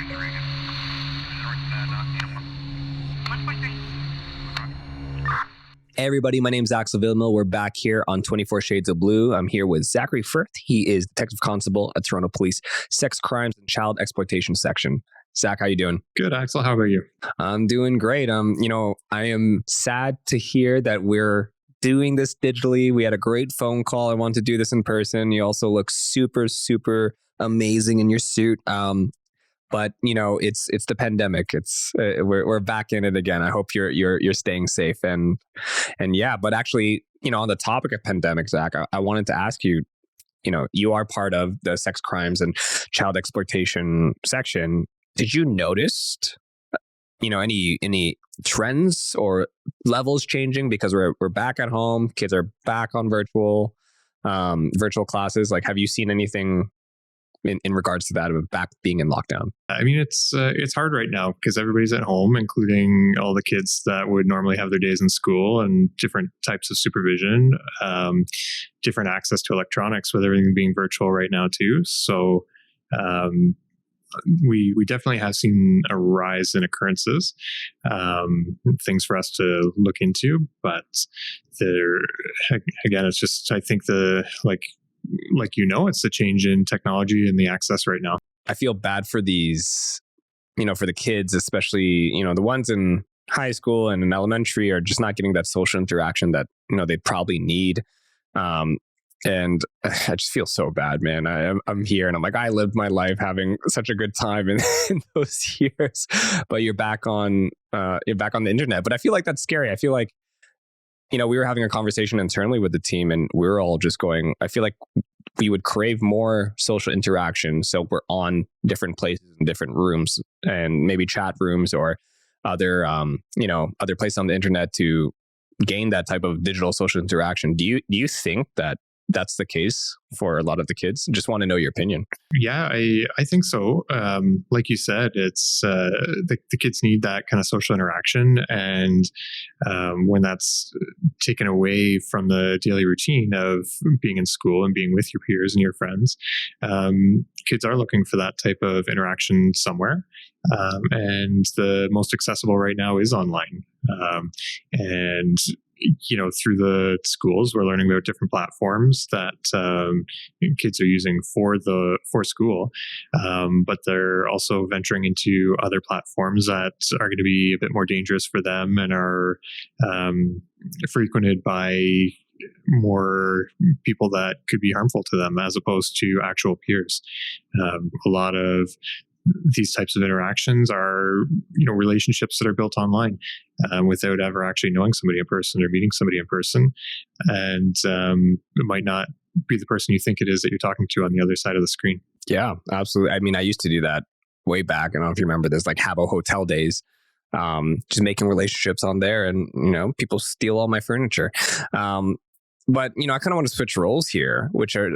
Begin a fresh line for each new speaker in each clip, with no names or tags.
Hey everybody, my name's Axel Villamil. We're back here on 24 Shades of Blue. I'm here with Zachary Firth. He is Detective Constable at Toronto Police Sex Crimes and Child Exploitation Section. Zach, how you doing?
Good, Axel. How about you?
I'm doing great. I am sad to hear that we're doing this digitally. We had a great phone call. I want to do this in person. You also look super, super amazing in your suit. But it's the pandemic. We're back in it again. I hope you're staying safe and yeah. But actually, on the topic of pandemic, Zach, I wanted to ask you. You are part of the sex crimes and child exploitation section. Did you notice, any trends or levels changing because we're back at home? Kids are back on virtual classes. Like, have you seen anything in regards to that of back being in lockdown?
I mean, it's hard right now because everybody's at home, including all the kids that would normally have their days in school, and different types of supervision, different access to electronics with everything being virtual right now too. So we definitely have seen a rise in occurrences, things for us to look into. But again, it's just, I think it's the change in technology and the access right now.
I feel bad for these, for the kids, especially, the ones in high school and in elementary are just not getting that social interaction that, they probably need. And I just feel so bad, man. I'm here and I'm like, I lived my life having such a good time in those years, but you're back on the internet. But I feel like that's scary. I feel like, we were having a conversation internally with the team and we were all just going, I feel like we would crave more social interaction. So we're on different places in different rooms and maybe chat rooms or other places on the internet to gain that type of digital social interaction. Do you think that that's the case for a lot of the kids? Just want to know your opinion.
Yeah, I think so. Like you said, it's the kids need that kind of social interaction, and when that's taken away from the daily routine of being in school and being with your peers and your friends, kids are looking for that type of interaction somewhere. And the most accessible right now is online. And through the schools, we're learning about different platforms that kids are using for school, but they're also venturing into other platforms that are going to be a bit more dangerous for them and are frequented by more people that could be harmful to them as opposed to actual peers. A lot of these types of interactions are, relationships that are built online without ever actually knowing somebody in person or meeting somebody in person. And it might not be the person you think it is that you're talking to on the other side of the screen.
Yeah, absolutely. I mean, I used to do that way back. I don't know if you remember this, like Habbo Hotel days, just making relationships on there and, people steal all my furniture. But, I kind of want to switch roles here, which are,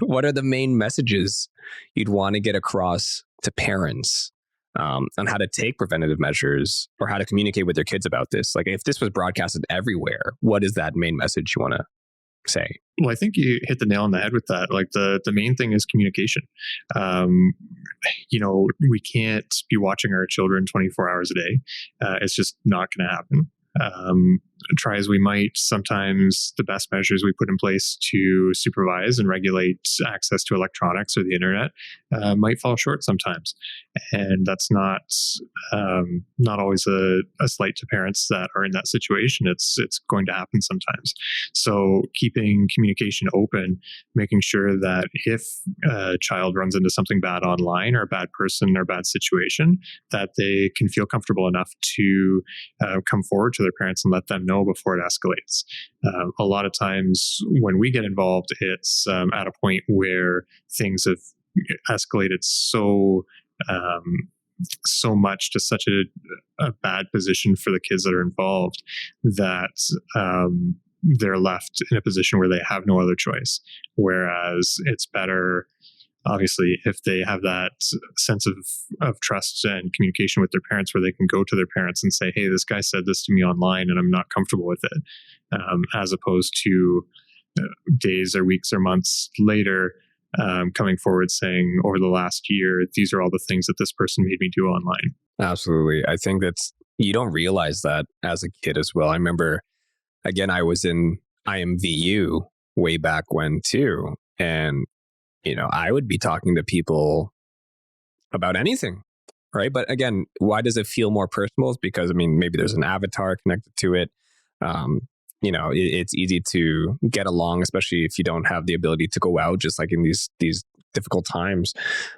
what are the main messages you'd want to get across to parents on how to take preventative measures or how to communicate with their kids about this? Like, if this was broadcasted everywhere, what is that main message you want to say?
Well, I think you hit the nail on the head with that. Like the main thing is communication. We can't be watching our children 24 hours a day. It's just not going to happen. Try as we might, sometimes the best measures we put in place to supervise and regulate access to electronics or the internet might fall short sometimes. And that's not always a slight to parents that are in that situation. It's going to happen sometimes. So keeping communication open, making sure that if a child runs into something bad online or a bad person or a bad situation, that they can feel comfortable enough to come forward to their parents and let them know before it escalates. A lot of times when we get involved, it's at a point where things have escalated so much to such a bad position for the kids that are involved that they're left in a position where they have no other choice. Whereas it's better, obviously, if they have that sense of trust and communication with their parents, where they can go to their parents and say, hey, this guy said this to me online and I'm not comfortable with it, as opposed to days or weeks or months later, coming forward saying over the last year, these are all the things that this person made me do online.
Absolutely. I think you don't realize that as a kid as well. I remember, again, I was in IMVU way back when too. And, I would be talking to people about anything, right? But again, why does it feel more personal? It's because, maybe there's an avatar connected to it. It's easy to get along, especially if you don't have the ability to go out, just like in these difficult times.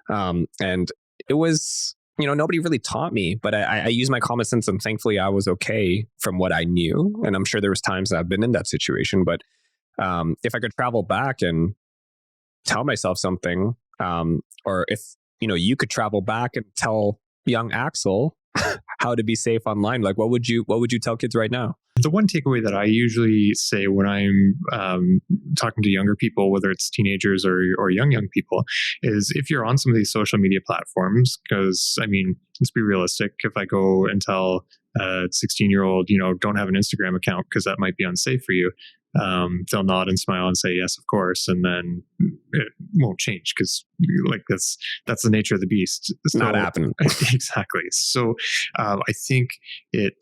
And it was, nobody really taught me, but I used my common sense, and thankfully I was okay from what I knew. And I'm sure there was times that I've been in that situation, but if I could travel back and tell myself something, or if, you could travel back and tell young Axel how to be safe online, like what would you tell kids right now?
The one takeaway that I usually say when I'm talking to younger people, whether it's teenagers or young people, is if you're on some of these social media platforms, because let's be realistic. If I go and tell a 16-year-old, don't have an Instagram account because that might be unsafe for you, they'll nod and smile and say yes, of course, and then it won't change because that's the nature of the beast.
It's not happening.
Exactly. So I think it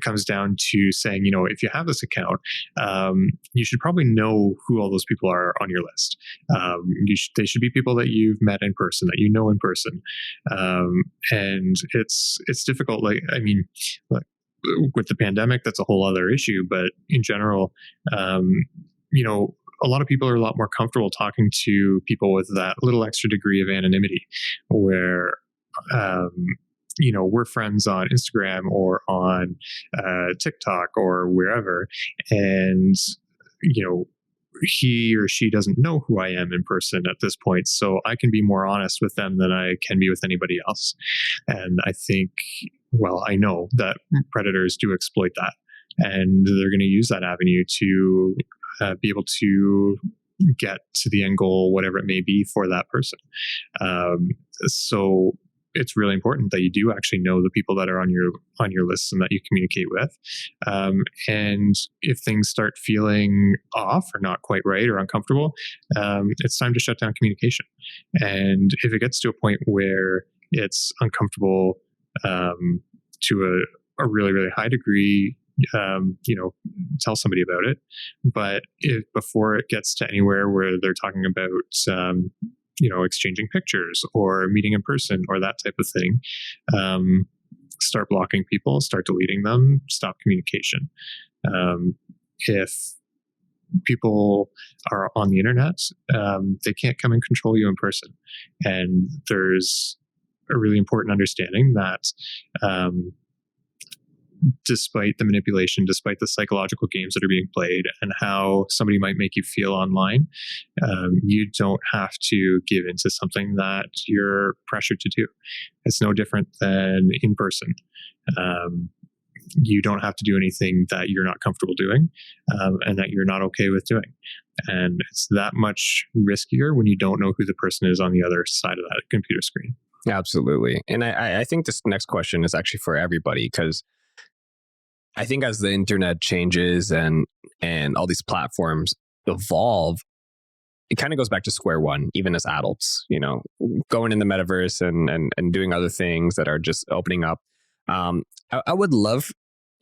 comes down to saying, if you have this account, you should probably know who all those people are on your list. They should be people that you've met in person, that you know in person, and it's difficult. With the pandemic, that's a whole other issue. But in general, a lot of people are a lot more comfortable talking to people with that little extra degree of anonymity, where, we're friends on Instagram or on TikTok or wherever, and, he or she doesn't know who I am in person at this point. So I can be more honest with them than I can be with anybody else. And I think, I know that predators do exploit that, and they're going to use that avenue to be able to get to the end goal, whatever it may be for that person. So it's really important that you do actually know the people that are on your list and that you communicate with. And if things start feeling off or not quite right or uncomfortable, it's time to shut down communication. And if it gets to a point where it's uncomfortable to a really, really high degree, tell somebody about it. But before it gets to anywhere where they're talking about, exchanging pictures or meeting in person or that type of thing, start blocking people, start deleting them, stop communication. If people are on the internet, they can't come and control you in person. And there's a really important understanding that despite the manipulation, despite the psychological games that are being played and how somebody might make you feel online, you don't have to give into something that you're pressured to do. It's no different than in person. You don't have to do anything that you're not comfortable doing, and that you're not okay with doing. And it's that much riskier when you don't know who the person is on the other side of that computer screen.
Absolutely. And I think this next question is actually for everybody, because I think as the internet changes and all these platforms evolve, it kind of goes back to square one, even as adults, going in the metaverse and doing other things that are just opening up. I would love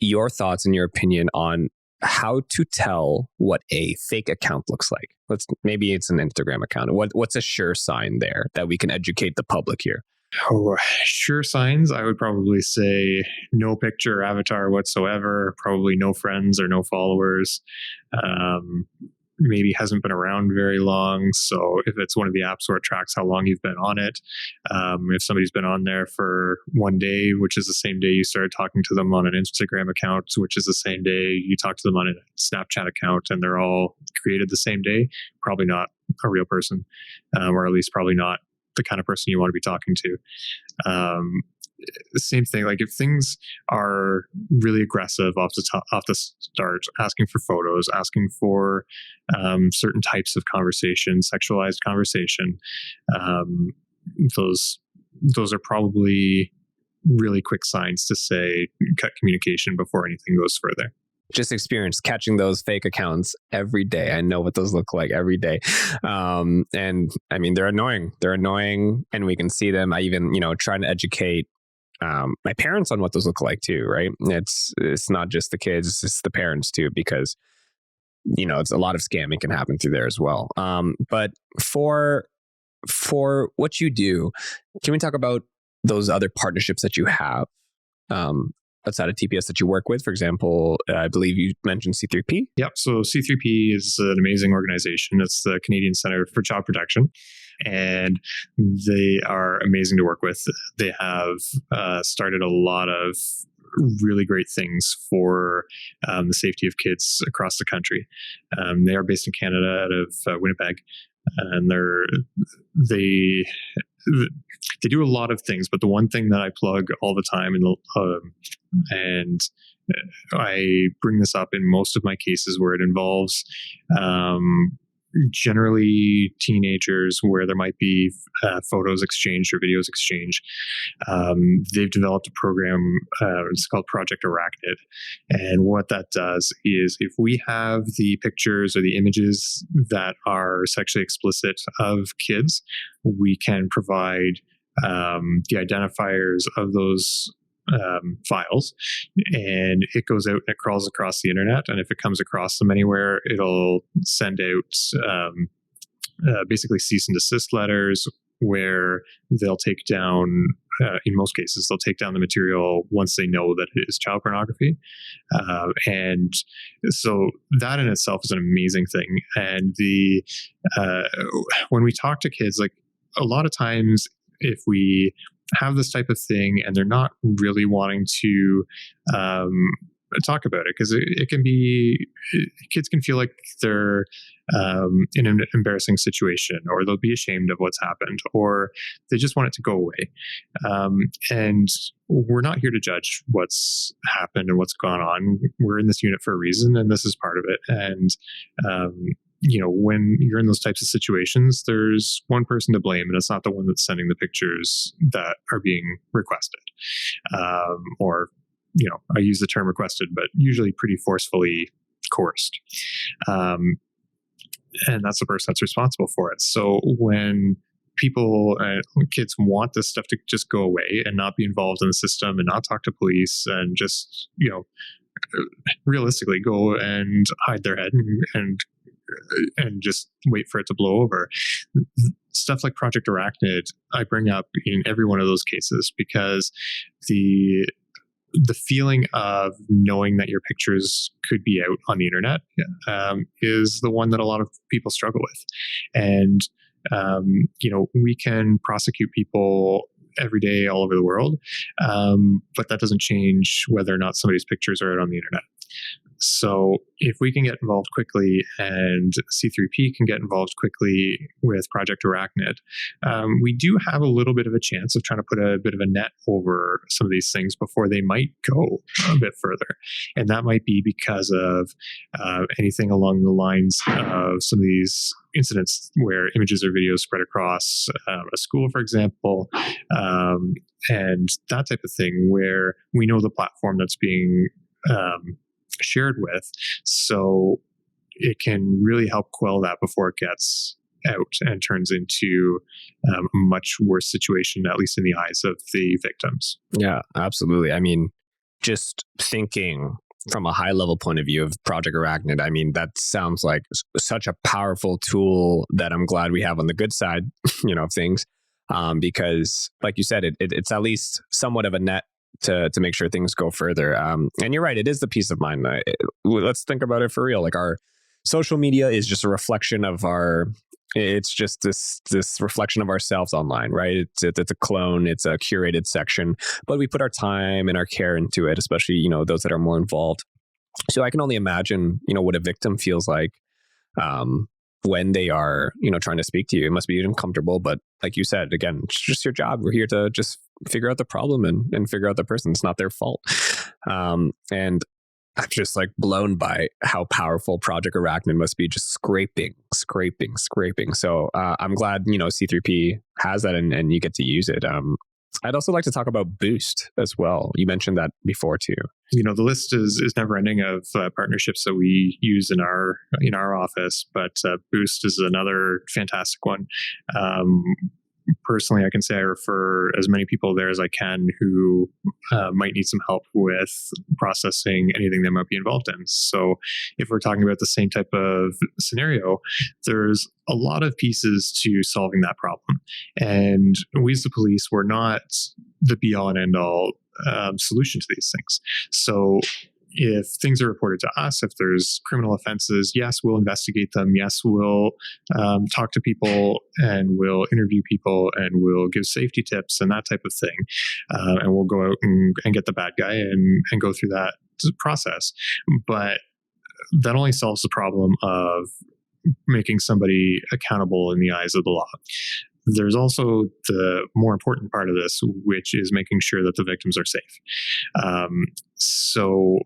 your thoughts and your opinion on how to tell what a fake account looks like. Maybe it's an Instagram account. What's a sure sign there that we can educate the public here?
Oh, sure signs. I would probably say no picture or avatar whatsoever, probably no friends or no followers. Maybe hasn't been around very long. So if it's one of the apps where it tracks how long you've been on it, if somebody's been on there for one day, which is the same day you started talking to them on an Instagram account, which is the same day you talk to them on a Snapchat account, and they're all created the same day, probably not a real person, or at least probably not the kind of person you want to be talking to. The same thing, like if things are really aggressive off the start, asking for photos, asking for certain types of conversation, sexualized conversation, those are probably really quick signs to say cut communication before anything goes further.
just experienced catching those fake accounts every day. I know what those look like every day. And I mean, they're annoying. They're annoying, and we can see them. I even, trying to educate my parents on what those look like too, right? It's not just the kids, it's the parents too, because it's a lot of scamming can happen through there as well. But for what you do, can we talk about those other partnerships that you have outside of TPS that you work with? For example, I believe you mentioned C3P.
Yep. So C3P is an amazing organization. It's the Canadian Centre for Child Protection, and they are amazing to work with. They have started a lot of really great things for the safety of kids across the country. They are based in Canada out of Winnipeg, and they do a lot of things. But the one thing that I plug all the time, and I bring this up in most of my cases where it involves generally teenagers, where there might be photos exchanged or videos exchanged. They've developed a program, it's called Project Arachnid. And what that does is, if we have the pictures or the images that are sexually explicit of kids, we can provide the identifiers of those files, and it goes out and it crawls across the internet. And if it comes across them anywhere, it'll send out basically cease and desist letters, where they'll take down, in most cases, they'll take down the material once they know that it is child pornography. And so that in itself is an amazing thing. And when we talk to kids, like, a lot of times, if we have this type of thing and they're not really wanting to talk about it, because it can be, kids can feel like they're in an embarrassing situation, or they'll be ashamed of what's happened, or they just want it to go away. And we're not here to judge what's happened and what's gone on. We're in this unit for a reason, and this is part of it. And when you're in those types of situations, there's one person to blame, and it's not the one that's sending the pictures that are being requested. Or, I use the term requested, but usually pretty forcefully coerced. And that's the person that's responsible for it. So when kids want this stuff to just go away and not be involved in the system and not talk to police, and just, realistically go and hide their head and just wait for it to blow over. Stuff like Project Arachnid, I bring up in every one of those cases, because the feeling of knowing that your pictures could be out on the internet is the one that a lot of people struggle with. And, we can prosecute people every day all over the world, but that doesn't change whether or not somebody's pictures are out on the internet. So if we can get involved quickly, and C3P can get involved quickly with Project Arachnid, we do have a little bit of a chance of trying to put a bit of a net over some of these things before they might go a bit further. And that might be because of anything along the lines of some of these incidents where images or videos spread across a school, for example, and that type of thing, where we know the platform that's being shared with, so it can really help quell that before it gets out and turns into a much worse situation, at least in the eyes of the victims.
Yeah, absolutely. I mean, just thinking from a high level point of view of Project Arachnid, I mean, that sounds like such a powerful tool that I'm glad we have on the good side, of things, because like you said, it's at least somewhat of a net to make sure things go further. And you're right, it is the peace of mind. Let's think about it for real. Like, our social media is just a reflection of it's just this reflection of ourselves online, right? It's a clone, it's a curated section, but we put our time and our care into it, especially, those that are more involved. So I can only imagine, what a victim feels like when they are, trying to speak to you. It must be uncomfortable, but like you said, again, it's just your job. We're here to just figure out the problem and figure out the person. It's not their fault. And I'm just blown by how powerful Project Arachnid must be, just scraping. So I'm glad, C3P has that and you get to use it. I'd also like to talk about Boost as well. You mentioned that before too.
The list is never ending of partnerships that we use in our office, but Boost is another fantastic one. Personally, I can say I refer as many people there as I can who might need some help with processing anything they might be involved in. So if we're talking about the same type of scenario, there's a lot of pieces to solving that problem. And we as the police, we're not the be all and end all solution to these things. So if things are reported to us, if there's criminal offenses, yes, we'll investigate them. Yes, we'll talk to people and we'll interview people and we'll give safety tips and that type of thing. And we'll go out and get the bad guy and go through that process. But that only solves the problem of making somebody accountable in the eyes of the law. There's also the more important part of this, which is making sure that the victims are safe. So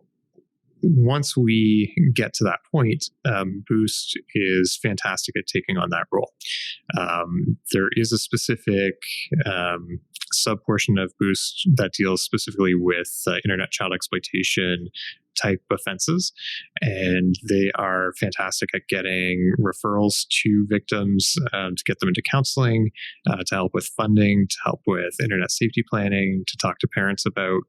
once we get to that point, Boost is fantastic at taking on that role. There is a specific sub-portion of Boost that deals specifically with internet child exploitation type offenses, and they are fantastic at getting referrals to victims, to get them into counseling, to help with funding, to help with internet safety planning, to talk to parents about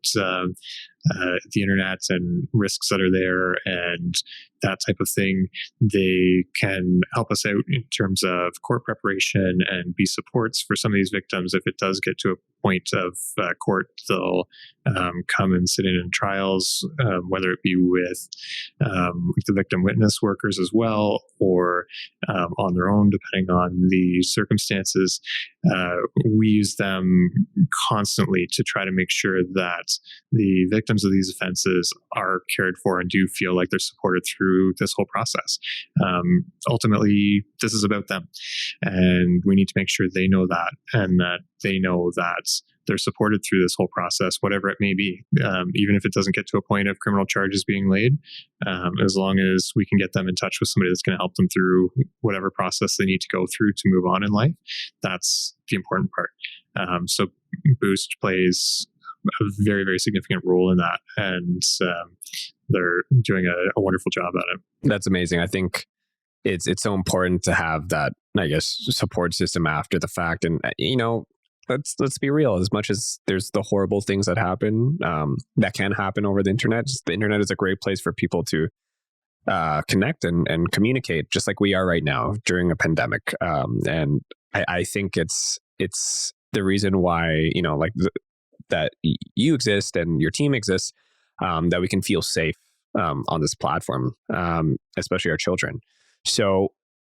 the internet and risks that are there and that type of thing. They can help us out in terms of court preparation and be supports for some of these victims. If it does get to a point of court, they'll come and sit in trials, whether it be with the victim witness workers as well, or on their own, depending on the circumstances. We use them constantly to try to make sure that the victims of these offenses are cared for and do feel like they're supported through this whole process. Ultimately, this is about them, and we need to make sure they know that, and that they know that they're supported through this whole process, whatever it may be, even if it doesn't get to a point of criminal charges being laid, as long as we can get them in touch with somebody that's going to help them through whatever process they need to go through to move on in life. That's the important part. So Boost plays a very, very significant role in that, and they're doing a wonderful job at it.
That's amazing. I think it's so important to have that, I guess, support system after the fact. And let's be real. As much as there's the horrible things that happen, that can happen over the internet is a great place for people to connect and communicate, just like we are right now during a pandemic. And I think it's the reason why that you exist and your team exists, that we can feel safe on this platform, especially our children. So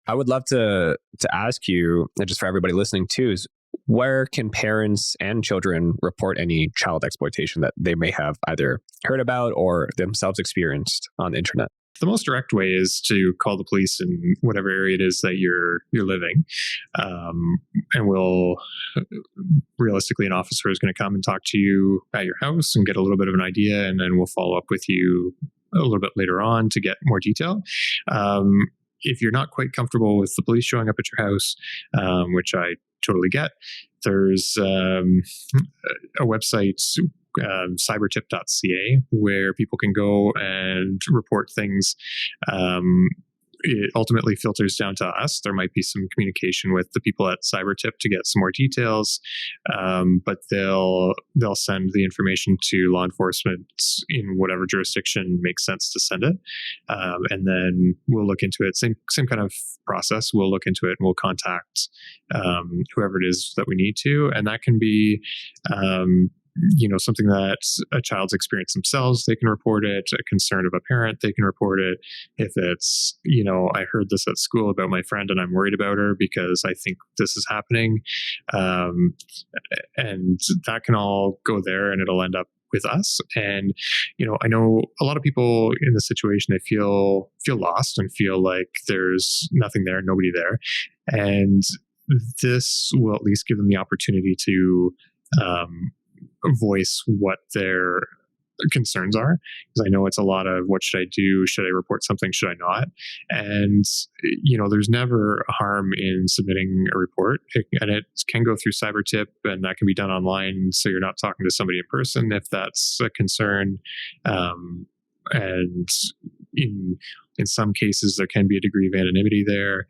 I would love to ask you, and just for everybody listening too, is where can parents and children report any child exploitation that they may have either heard about or themselves experienced on the internet?
The most direct way is to call the police in whatever area it is that you're living. And realistically, an officer is going to come and talk to you at your house and get a little bit of an idea, and then we'll follow up with you a little bit later on to get more detail. If you're not quite comfortable with the police showing up at your house, which I totally get, there's a website, cybertip.ca, where people can go and report things. It ultimately filters down to us. There might be some communication with the people at Cybertip to get some more details, but they'll send the information to law enforcement in whatever jurisdiction makes sense to send it, and then we'll look into it. Same kind of process. We'll look into it and we'll contact whoever it is that we need to, and that can be something that a child's experienced themselves, they can report it. A concern of a parent, they can report it. If it's, I heard this at school about my friend and I'm worried about her because I think this is happening. And that can all go there and it'll end up with us. And, I know a lot of people in this situation, they feel lost and feel like there's nothing there, nobody there. And this will at least give them the opportunity to voice what they're concerns are, because I know it's a lot of what should I do? Should I report something? Should I not? And, there's never harm in submitting a report, and it can go through CyberTip, and that can be done online. So you're not talking to somebody in person if that's a concern. And in some cases, there can be a degree of anonymity there.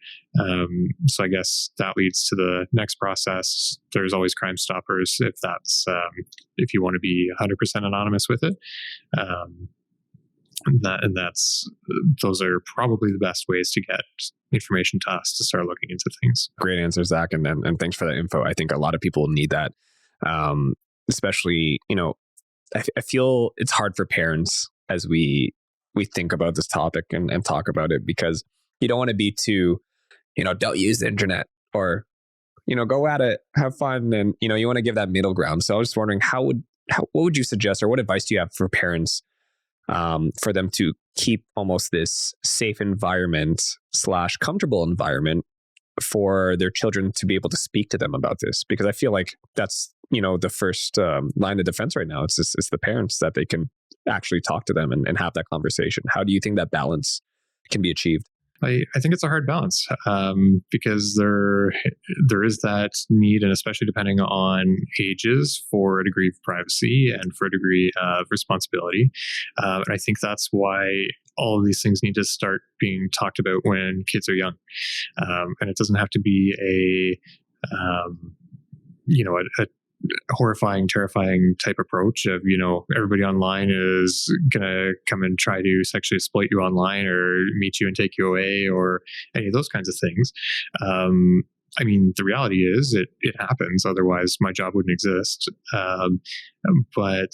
So I guess that leads to the next process. There's always Crime Stoppers if you want to be 100% anonymous with it. Those are probably the best ways to get information to us to start looking into things.
Great answer, Zach, and thanks for that info. I think a lot of people need that, especially I feel it's hard for parents as we think about this topic and talk about it, because you don't want to be too, don't use the internet, or, go at it, have fun. And, you want to give that middle ground. So I was just wondering, what would you suggest, or what advice do you have for parents for them to keep almost this safe environment / comfortable environment for their children to be able to speak to them about this? Because I feel like that's, the first line of defense right now. It's the parents, that they can actually talk to them and have that conversation. How do you think that balance can be achieved?
I think it's a hard balance, because there is that need, and especially depending on ages, for a degree of privacy and for a degree of responsibility. And I think that's why all of these things need to start being talked about when kids are young. And it doesn't have to be a horrifying, terrifying type approach of, everybody online is going to come and try to sexually exploit you online, or meet you and take you away, or any of those kinds of things. The reality is it happens. Otherwise, my job wouldn't exist. But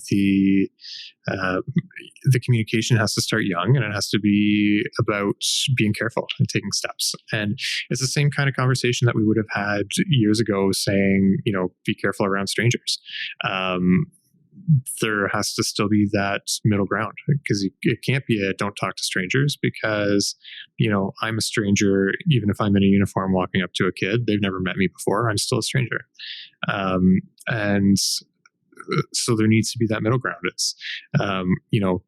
the communication has to start young, and it has to be about being careful and taking steps. And it's the same kind of conversation that we would have had years ago, saying, be careful around strangers. There has to still be that middle ground, because it can't be a don't talk to strangers, because, I'm a stranger. Even if I'm in a uniform walking up to a kid, they've never met me before, I'm still a stranger. And so there needs to be that middle ground. It's, you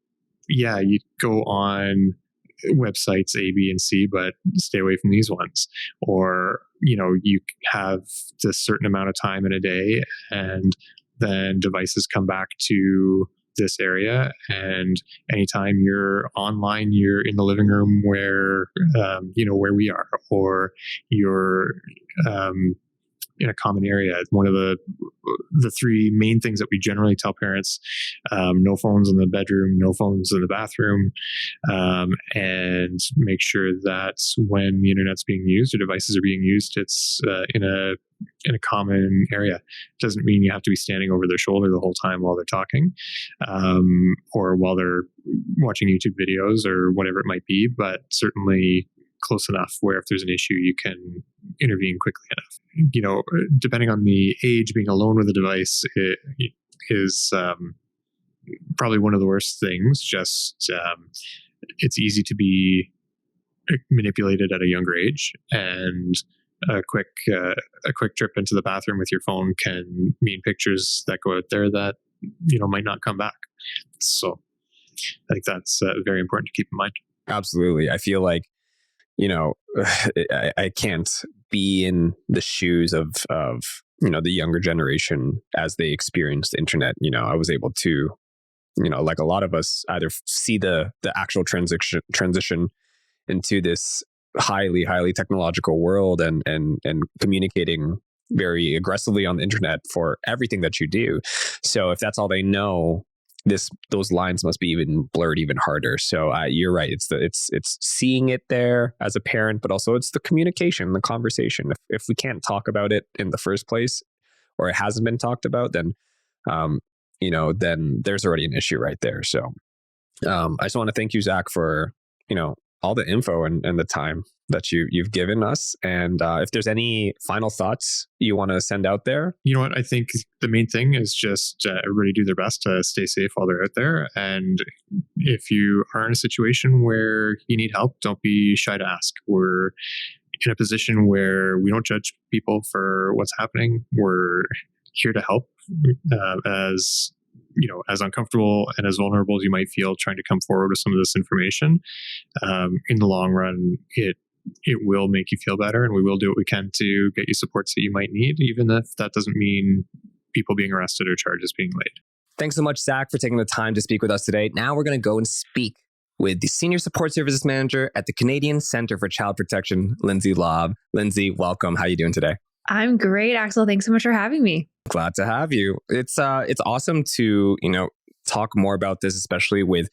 go on websites A, B, and C, but stay away from these ones. Or, you have this certain amount of time in a day, and then devices come back to this area. And anytime you're online, you're in the living room where, where we are, or you're in a common area. One of the three main things that we generally tell parents: no phones in the bedroom, no phones in the bathroom, and make sure that when the internet's being used or devices are being used, it's in a common area. It doesn't mean you have to be standing over their shoulder the whole time while they're talking, or while they're watching YouTube videos or whatever it might be, but certainly close enough where if there's an issue, you can intervene quickly enough. Depending on the age, being alone with a device is probably one of the worst things. Just it's easy to be manipulated at a younger age, and a quick trip into the bathroom with your phone can mean pictures that go out there that might not come back. So I think that's very important to keep in mind.
Absolutely. I feel like I can't be in the shoes of the younger generation as they experience the internet. I was able to, like a lot of us, either see the actual transition into this highly technological world and communicating very aggressively on the internet for everything that you do. So if that's all they know, those lines must be even blurred even harder. So you're right. It's seeing it there as a parent, but also it's the communication, the conversation. If we can't talk about it in the first place, or it hasn't been talked about, then then there's already an issue right there. So I just want to thank you, Zach, for all the info and the time that you've given us. And if there's any final thoughts you want to send out there.
You know what? I think the main thing is just everybody do their best to stay safe while they're out there. And if you are in a situation where you need help, don't be shy to ask. We're in a position where we don't judge people for what's happening. We're here to help as as uncomfortable and as vulnerable as you might feel trying to come forward with some of this information, in the long run, it will make you feel better, and we will do what we can to get you supports that you might need, even if that doesn't mean people being arrested or charges being laid.
Thanks so much, Zack, for taking the time to speak with us today. Now we're going to go and speak with the Senior Support Services Manager at the Canadian Centre for Child Protection, Lindsay Lob. Lindsay, welcome. How are you doing today?
I'm great, Axel. Thanks so much for having me.
Glad to have you. It's awesome to, talk more about this, especially with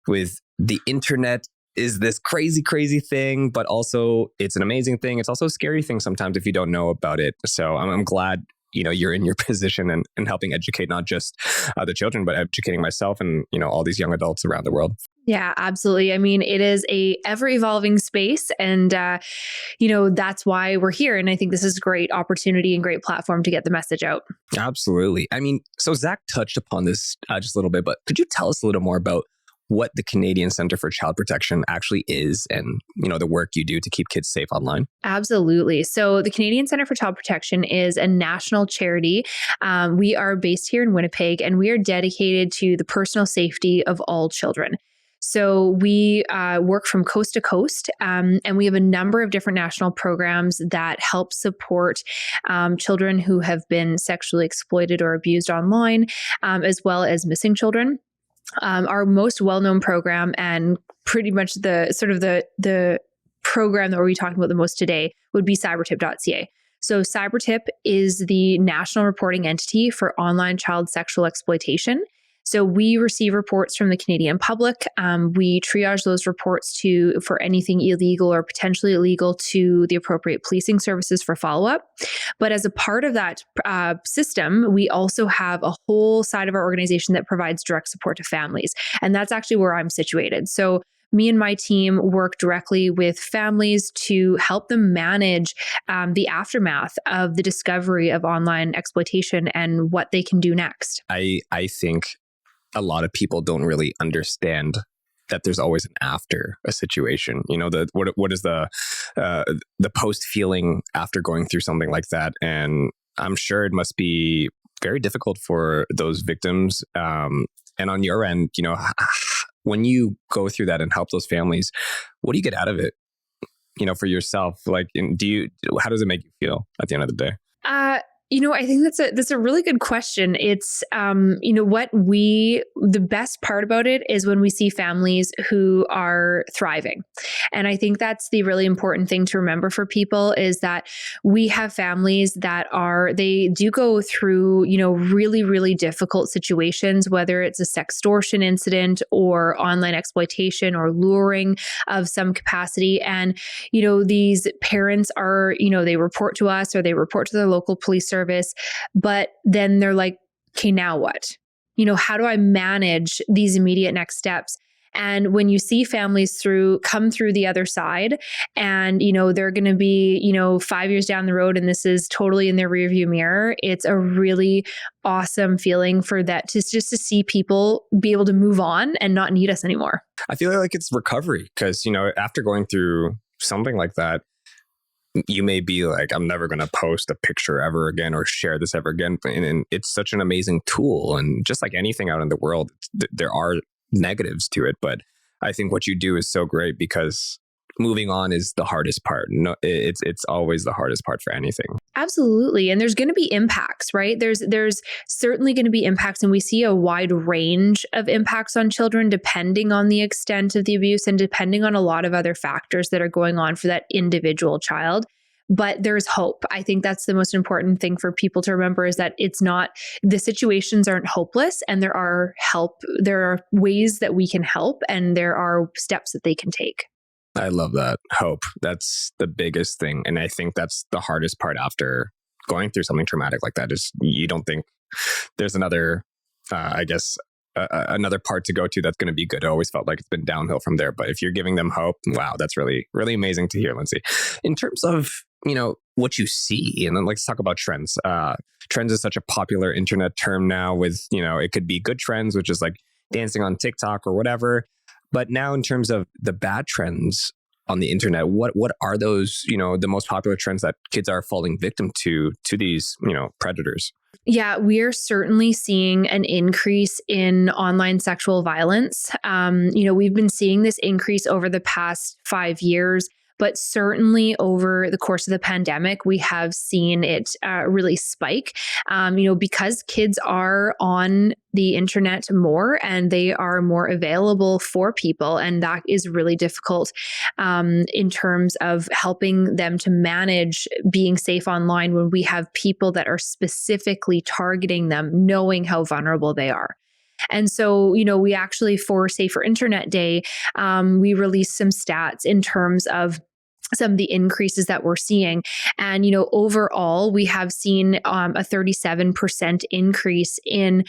the internet is this crazy, crazy thing, but also it's an amazing thing. It's also a scary thing sometimes if you don't know about it. So I'm glad you're in your position and helping educate not just the children, but educating myself and, all these young adults around the world.
Yeah, absolutely. I mean, it is a ever evolving space, and, that's why we're here. And I think this is a great opportunity and great platform to get the message out.
Absolutely. I mean, so Zack touched upon this just a little bit, but could you tell us a little more about what the Canadian Centre for Child Protection actually is and, the work you do to keep kids safe online?
Absolutely. So the Canadian Centre for Child Protection is a national charity. We are based here in Winnipeg, and we are dedicated to the personal safety of all children. So we work from coast to coast, and we have a number of different national programs that help support children who have been sexually exploited or abused online, as well as missing children. Our most well-known program, and pretty much the program that we'll be talking about the most today, would be cybertip.ca. So cybertip is the national reporting entity for online child sexual exploitation. So we receive reports from the Canadian public. We triage those reports for anything illegal or potentially illegal to the appropriate policing services for follow-up. But as a part of that system, we also have a whole side of our organization that provides direct support to families. And that's actually where I'm situated. So me and my team work directly with families to help them manage the aftermath of the discovery of online exploitation and what they can do next.
I think a lot of people don't really understand that there's always an after a situation. What is the post feeling after going through something like that? And I'm sure it must be very difficult for those victims. And on your end, when you go through that and help those families, what do you get out of it? For yourself, how does it make you feel at the end of the day?
I think that's a really good question. It's, the best part about it is when we see families who are thriving. And I think that's the really important thing to remember for people, is that we have families that they do go through, really, really difficult situations, whether it's a sextortion incident or online exploitation or luring of some capacity. And, these parents are, they report to us or they report to their local police service, but then they're like, okay, now what? How do I manage these immediate next steps? And when you see families come through the other side, and they're going to be 5 years down the road, and this is totally in their rearview mirror, it's a really awesome feeling for that, to see people be able to move on and not need us anymore.
I feel like it's recovery because after going through something like that, you may be like, I'm never going to post a picture ever again or share this ever again. And it's such an amazing tool. And just like anything out in the world, there are negatives to it. But I think what you do is so great, because moving on is the hardest part. No, it's always the hardest part for anything.
Absolutely. And there's going to be impacts, right? There's certainly going to be impacts, and we see a wide range of impacts on children depending on the extent of the abuse and depending on a lot of other factors that are going on for that individual child. But there's hope. I think that's the most important thing for people to remember, is that the situations aren't hopeless, and there are ways that we can help, and there are steps that they can take.
I love that. Hope. That's the biggest thing. And I think that's the hardest part after going through something traumatic like that, is you don't think there's another, another part to go to that's going to be good. It always felt like it's been downhill from there. But if you're giving them hope, wow, that's really, really amazing to hear, Lindsay. In terms of, what you see, and then let's talk about trends. Trends is such a popular internet term now with, it could be good trends, which is like dancing on TikTok or whatever. But now in terms of the bad trends on the internet, what are those, the most popular trends that kids are falling victim to these, predators?
Yeah, we are certainly seeing an increase in online sexual violence. We've been seeing this increase over the past 5 years, but certainly over the course of the pandemic, we have seen it really spike. Because kids are on the internet more and they are more available for people, and that is really difficult in terms of helping them to manage being safe online when we have people that are specifically targeting them, knowing how vulnerable they are. And so, we actually, for Safer Internet Day, we released some stats in terms of some of the increases that we're seeing. And, overall, we have seen a 37% increase in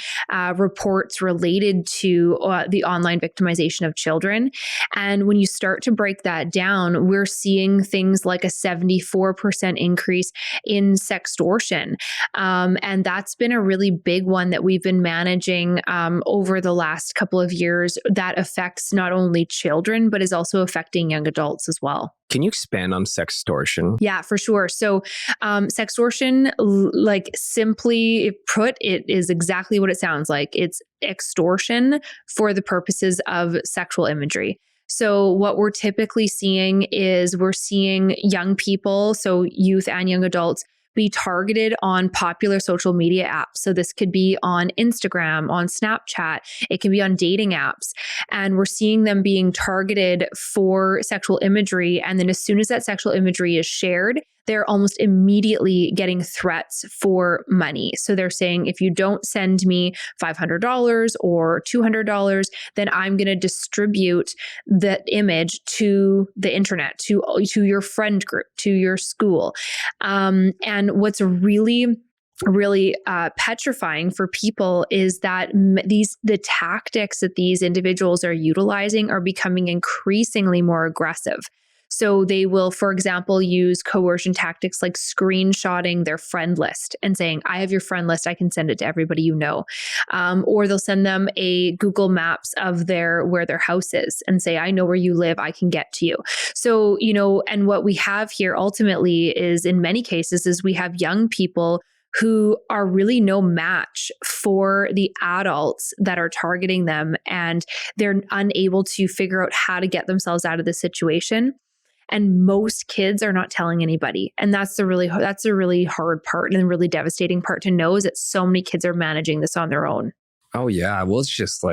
reports related to the online victimization of children. And when you start to break that down, we're seeing things like a 74% increase in sextortion. And that's been a really big one that we've been managing over the last couple of years that affects not only children, but is also affecting young adults as well.
Can you expand on sextortion?
Yeah, for sure. So sextortion, like simply put, it is exactly what it sounds like. It's extortion for the purposes of sexual imagery. So what we're typically seeing is we're seeing young people, so youth and young adults, be targeted on popular social media apps. So this could be on Instagram, on Snapchat, it can be on dating apps. And we're seeing them being targeted for sexual imagery. And then as soon as that sexual imagery is shared, they're almost immediately getting threats for money. So they're saying, if you don't send me $500 or $200, then I'm going to distribute the image to the internet, to your friend group, to your school. And what's really petrifying for people is that the tactics that these individuals are utilizing are becoming increasingly more aggressive. So they will, for example, use coercion tactics like screenshotting their friend list and saying, I have your friend list, I can send it to everybody you know. Or they'll send them a Google Maps of where their house is and say, I know where you live, I can get to you. So, and what we have here ultimately is, in many cases, is we have young people who are really no match for the adults that are targeting them, and they're unable to figure out how to get themselves out of the situation. And most kids are not telling anybody. And that's a really hard part and a really devastating part to know, is that so many kids are managing this on their own.
Oh yeah. Well, it's just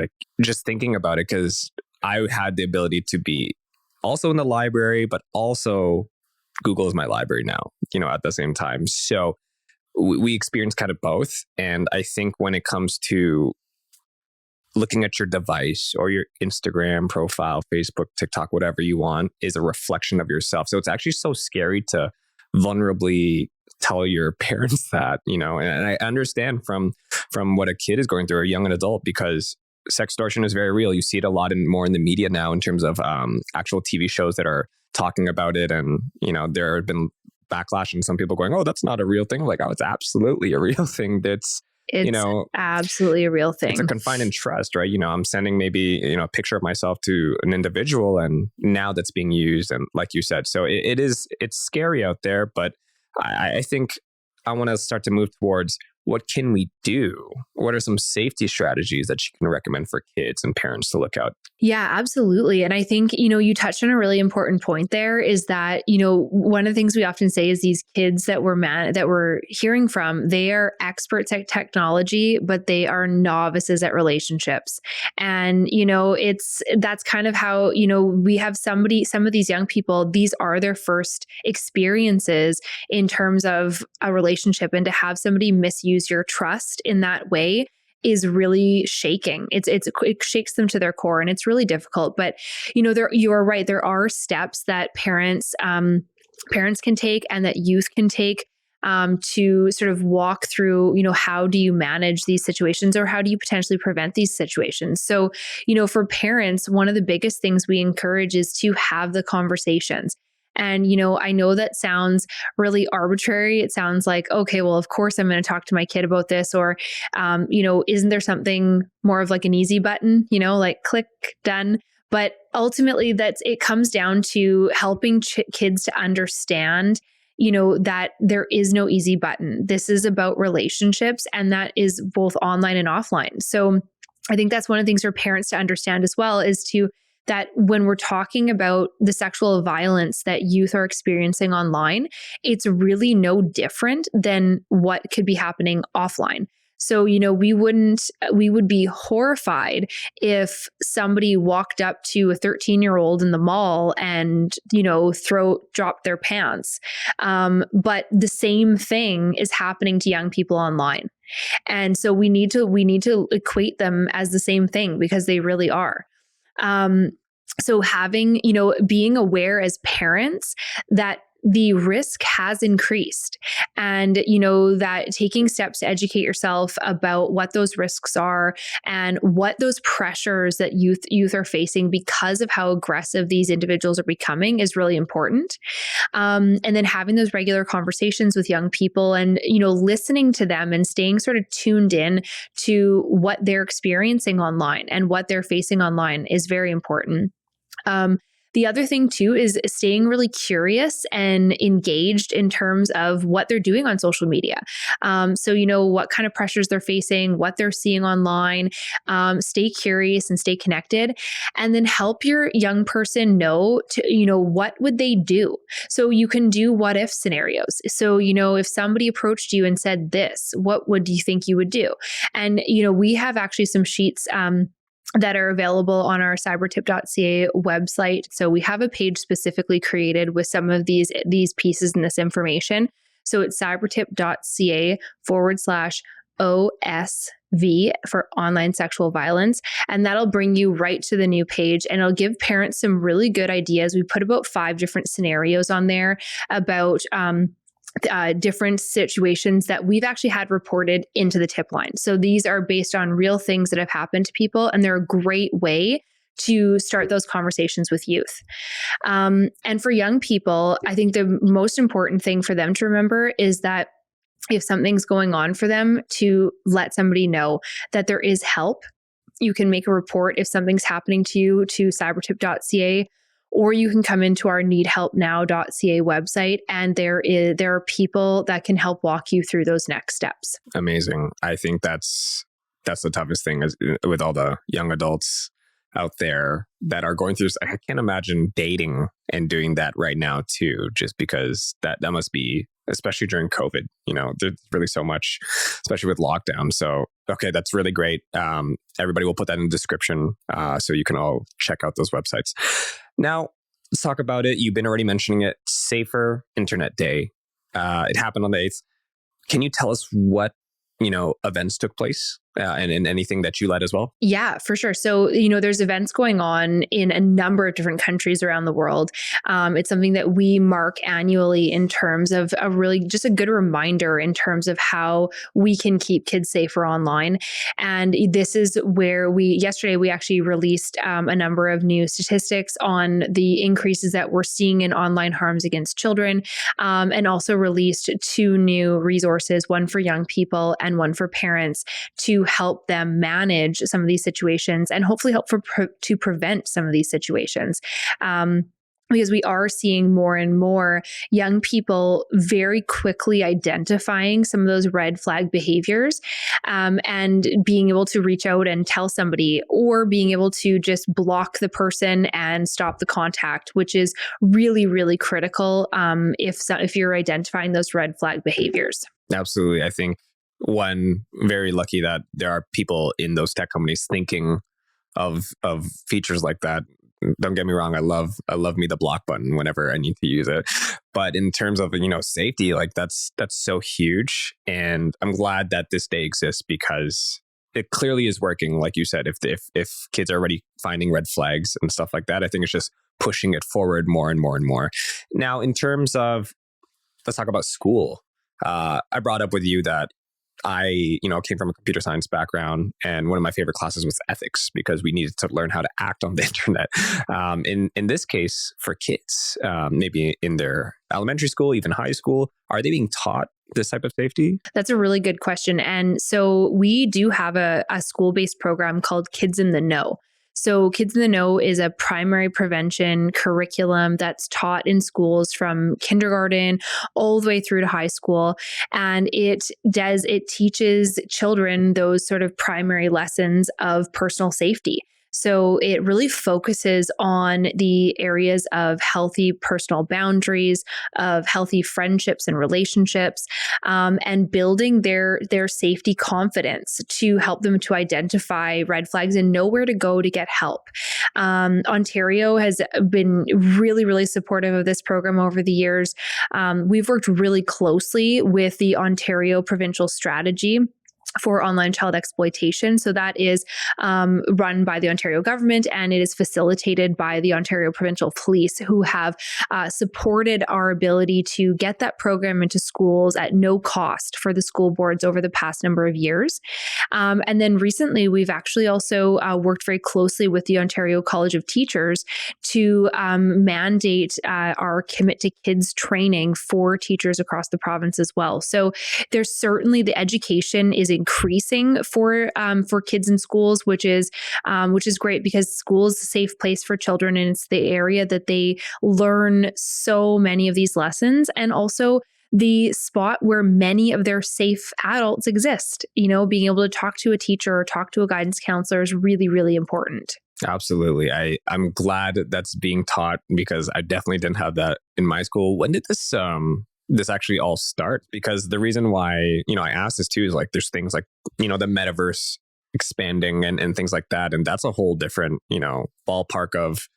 thinking about it, because I had the ability to be also in the library, but also Google is my library now, at the same time. So we experience kind of both. And I think when it comes to looking at your device or your Instagram profile, Facebook, TikTok, whatever you want, is a reflection of yourself. So it's actually so scary to vulnerably tell your parents that, and I understand from what a kid is going through, or a young adult, because sextortion is very real. You see it a lot more in the media now, in terms of actual TV shows that are talking about it. And, there have been backlash and some people going, oh, that's not a real thing. I'm like, oh, it's absolutely a real thing. It's
absolutely a real thing.
It's a confine and trust, right? I'm sending maybe, a picture of myself to an individual, and now that's being used. And like you said, so it's scary out there, but I think I want to start to move towards, what can we do? What are some safety strategies that you can recommend for kids and parents to look out?
Yeah, absolutely. And I think, you touched on a really important point there, is that, one of the things we often say is these kids that we're hearing from, they are experts at technology, but they are novices at relationships. And, that's kind of how, we have some of these young people, these are their first experiences in terms of a relationship, and to have somebody misuse your trust in that way is really shaking. It shakes them to their core, and it's really difficult. But you are right. There are steps that parents can take, and that youth can take to sort of walk through. How do you manage these situations, or how do you potentially prevent these situations? So, for parents, one of the biggest things we encourage is to have the conversations. And, I know that sounds really arbitrary. It sounds like, okay, well, of course I'm going to talk to my kid about this. Or, isn't there something more of like an easy button, like click, done. But ultimately it comes down to helping kids to understand, that there is no easy button. This is about relationships, and that is both online and offline. So I think that's one of the things for parents to understand as well, is that when we're talking about the sexual violence that youth are experiencing online, it's really no different than what could be happening offline. So, we would be horrified if somebody walked up to a 13-year-old in the mall and, dropped their pants. But the same thing is happening to young people online. And so we need to equate them as the same thing, because they really are. So having, being aware as parents that the risk has increased, and that taking steps to educate yourself about what those risks are and what those pressures that youth are facing because of how aggressive these individuals are becoming is really important. And then having those regular conversations with young people and listening to them and staying sort of tuned in to what they're experiencing online and what they're facing online is very important. The other thing too is staying really curious and engaged in terms of what they're doing on social media. So, what kind of pressures they're facing, what they're seeing online, stay curious and stay connected, and then help your young person know what would they do? So you can do what if scenarios. So, if somebody approached you and said this, what would you think you would do? And, we have actually some sheets, that are available on our cybertip.ca website. So we have a page specifically created with some of these pieces and this information. So it's cybertip.ca/OSV for online sexual violence. And that'll bring you right to the new page, and it'll give parents some really good ideas. We put about 5 different scenarios on there about, different situations that we've actually had reported into the tip line. So these are based on real things that have happened to people, and they're a great way to start those conversations with youth. And for young people, I think the most important thing for them to remember is that if something's going on for them, to let somebody know that there is help. You can make a report if something's happening to you to cybertip.ca, or you can come into our needhelpnow.ca website, and there are people that can help walk you through those next steps.
Amazing. I think that's the toughest thing is with all the young adults out there that are going through this. I can't imagine dating and doing that right now too, just because that must be, especially during COVID, there's really so much, especially with lockdown. So, okay, that's really great. Everybody will put that in the description so you can all check out those websites. Now, let's talk about it. You've been already mentioning it. Safer Internet Day. It happened on the 8th. Can you tell us what, events took place and anything that you led as well?
Yeah, for sure. So, there's events going on in a number of different countries around the world. It's something that we mark annually in terms of a really just a good reminder in terms of how we can keep kids safer online. And this is where yesterday we actually released a number of new statistics on the increases that we're seeing in online harms against children, and also released 2 new resources, one for young people and one for parents, to help them manage some of these situations and hopefully help to prevent some of these situations. Because we are seeing more and more young people very quickly identifying some of those red flag behaviors, and being able to reach out and tell somebody, or being able to just block the person and stop the contact, which is really, really critical if you're identifying those red flag behaviors.
Absolutely. I think very lucky that there are people in those tech companies thinking of features like that. Don't get me wrong. I love me the block button whenever I need to use it. But in terms of, safety, like that's so huge. And I'm glad that this day exists because it clearly is working. Like you said, if kids are already finding red flags and stuff like that, I think it's just pushing it forward more and more and more. Now, in terms of, let's talk about school. I brought up with you that I, came from a computer science background, and one of my favorite classes was ethics because we needed to learn how to act on the internet. In this case, for kids, maybe in their elementary school, even high school, are they being taught this type of safety?
That's a really good question. And so we do have a school-based program called Kids in the Know. So Kids in the Know is a primary prevention curriculum that's taught in schools from kindergarten all the way through to high school. And it teaches children those sort of primary lessons of personal safety. So it really focuses on the areas of healthy personal boundaries, of healthy friendships and relationships, and building their safety confidence to help them to identify red flags and know where to go to get help. Ontario has been really, really supportive of this program over the years. We've worked really closely with the Ontario Provincial Strategy for online child exploitation. So that is run by the Ontario government, and it is facilitated by the Ontario Provincial Police, who have supported our ability to get that program into schools at no cost for the school boards over the past number of years. And then recently, we've actually also worked very closely with the Ontario College of Teachers to mandate our Commit to Kids training for teachers across the province as well. So there's certainly the education is increasing for kids in schools, which is great, because school is a safe place for children, and it's the area that they learn so many of these lessons, and also the spot where many of their safe adults exist. Being able to talk to a teacher or talk to a guidance counselor is really, really important.
Absolutely. I'm glad that's being taught, because I definitely didn't have that in my school. When did this actually all start? Because the reason why, I asked this too is like, there's things like, the metaverse expanding and things like that. And that's a whole different, ballpark of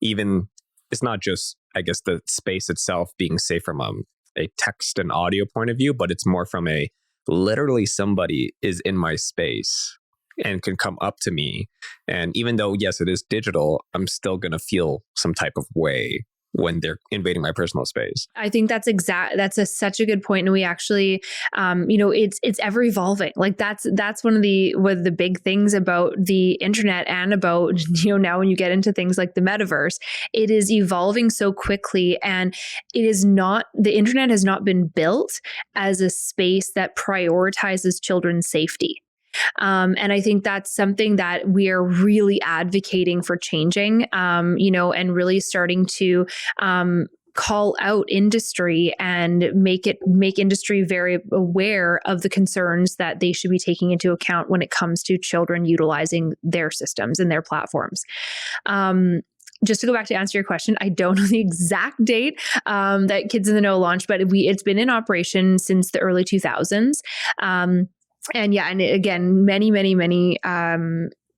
even, it's not just, I guess, the space itself being safe from a text and audio point of view, but it's more from a literally somebody is in my space and can come up to me. And even though, yes, it is digital, I'm still going to feel some type of way when they're invading my personal space.
I think that's such a good point. And we actually, it's ever evolving. Like that's one of the big things about the internet, and about, now when you get into things like the metaverse, it is evolving so quickly, and the internet has not been built as a space that prioritizes children's safety. And I think that's something that we are really advocating for changing, and really starting to call out industry and make industry very aware of the concerns that they should be taking into account when it comes to children utilizing their systems and their platforms. Just to go back to answer your question, I don't know the exact date that Kids in the Know launched, but it's been in operation since the early 2000s. And again, many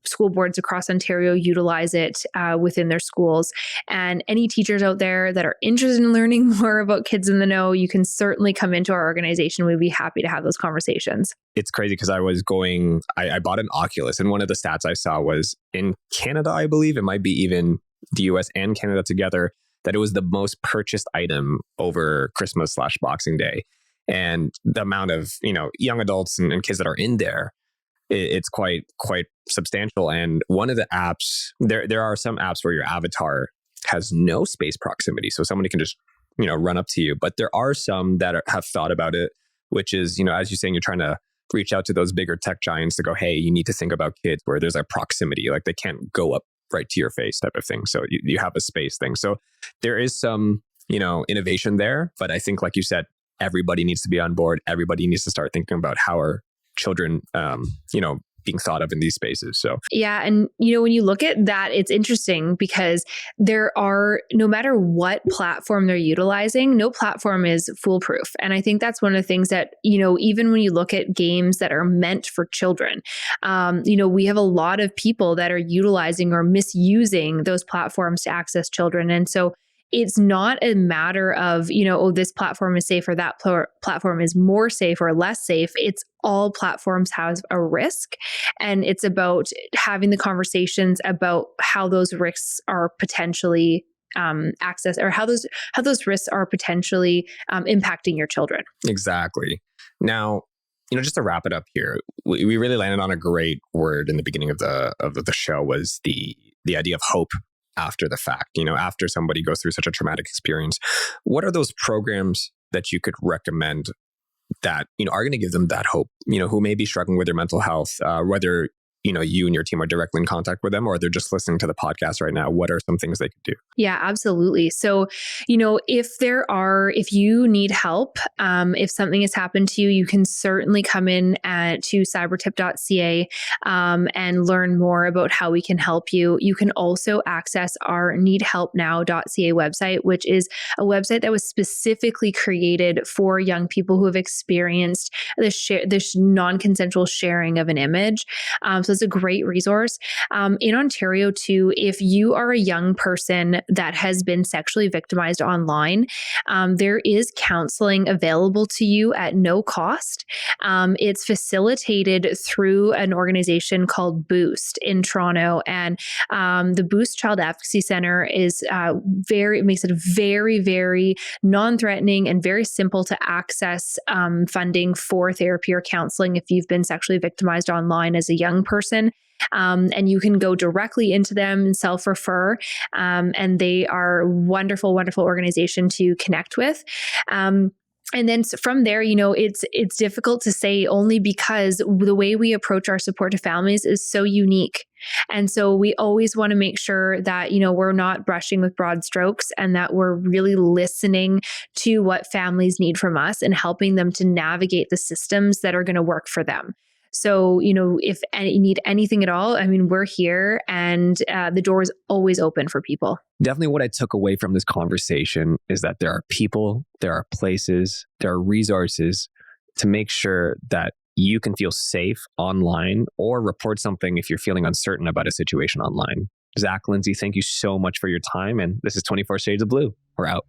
school boards across Ontario utilize it within their schools. And any teachers out there that are interested in learning more about Kids in the Know, you can certainly come into our organization. We'd be happy to have those conversations.
It's crazy because I bought an Oculus, and one of the stats I saw was in Canada, I believe, it might be even the US and Canada together, that it was the most purchased item over Christmas/Boxing Day. And the amount of, young adults and kids that are in there, it's quite substantial. And one of the apps, there are some apps where your avatar has no space proximity. So somebody can just, run up to you. But there are some that have thought about it, which is, as you're saying, you're trying to reach out to those bigger tech giants to go, hey, you need to think about kids where there's a proximity, like they can't go up right to your face type of thing. So you have a space thing. So there is some, innovation there. But I think, like you said, everybody needs to be on board. Everybody needs to start thinking about how are children, being thought of in these spaces. So
yeah. And, when you look at that, it's interesting because there are, no matter what platform they're utilizing, no platform is foolproof. And I think that's one of the things that, even when you look at games that are meant for children, we have a lot of people that are utilizing or misusing those platforms to access children. And so it's not a matter of, this platform is safe or that platform is more safe or less safe. It's all platforms have a risk. And it's about having the conversations about how those risks are potentially accessed, or how those risks are potentially impacting your children.
Exactly. Now, just to wrap it up here, we really landed on a great word in the beginning of the show, was the idea of hope after the fact, after somebody goes through such a traumatic experience. What are those programs that you could recommend that, are going to give them that hope, who may be struggling with their mental health, whether you and your team are directly in contact with them, or they're just listening to the podcast right now, what are some things they could do?
Yeah, absolutely. So, if you need help, if something has happened to you, you can certainly come in to cybertip.ca and learn more about how we can help you. You can also access our needhelpnow.ca website, which is a website that was specifically created for young people who have experienced this non-consensual sharing of an image. So it's a great resource. In Ontario too, if you are a young person that has been sexually victimized online, there is counseling available to you at no cost. It's facilitated through an organization called Boost in Toronto, and the Boost Child Advocacy Center is makes it very, very non-threatening and very simple to access funding for therapy or counseling if you've been sexually victimized online as a young person. And you can go directly into them and self-refer. And they are a wonderful, wonderful organization to connect with. And then from there, it's difficult to say only because the way we approach our support to families is so unique. And so we always want to make sure that, we're not brushing with broad strokes and that we're really listening to what families need from us and helping them to navigate the systems that are going to work for them. So, if you need anything at all, we're here, and the door is always open for people.
Definitely what I took away from this conversation is that there are people, there are places, there are resources to make sure that you can feel safe online or report something if you're feeling uncertain about a situation online. Zack, Lindsay, thank you so much for your time. And this is 24 Shades of Blue. We're out.